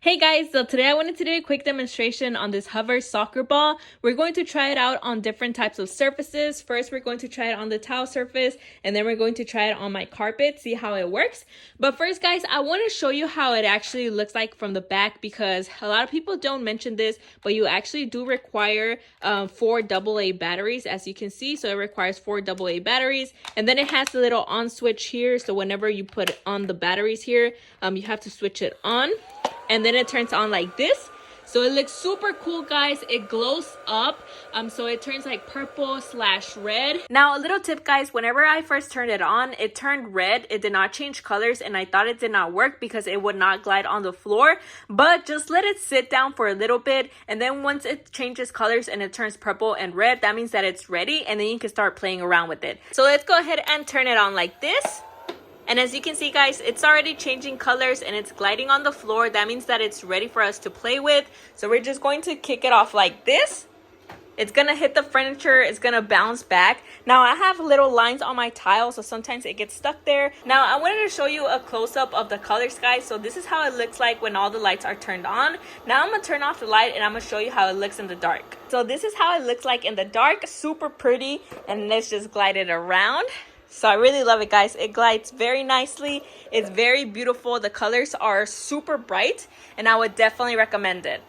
Hey guys, so today I wanted to do a quick demonstration on this hover soccer ball. We're going to try it out on different types of surfaces. First, we're going to try it on the tile surface, and then we're going to try it on my carpet, see how it works. But first guys, I want to show you how it actually looks like from the back, because a lot of people don't mention this, but you actually do require 4 AA batteries, as you can see. So it requires 4 AA batteries, and then it has a little on switch here. So whenever you put on the batteries here, you have to switch it on. And then it turns on like this. So it looks super cool, guys. It glows up. So it turns like purple/red. Now, a little tip, guys. Whenever I first turned it on, it turned red. It did not change colors, and I thought it did not work because it would not glide on the floor. But just let it sit down for a little bit, and then once it changes colors and it turns purple and red, that means that it's ready, and then you can start playing around with it. So let's go ahead and turn it on like this. And as you can see, guys, it's already changing colors and it's gliding on the floor. That means that it's ready for us to play with. So we're just going to kick it off like this. It's going to hit the furniture. It's going to bounce back. Now, I have little lines on my tile, so sometimes it gets stuck there. Now, I wanted to show you a close-up of the colors, guys. So this is how it looks like when all the lights are turned on. Now, I'm going to turn off the light and I'm going to show you how it looks in the dark. So this is how it looks like in the dark. Super pretty. And let's just glide it around. So I really love it, guys. It glides very nicely. It's very beautiful. The colors are super bright, and I would definitely recommend it.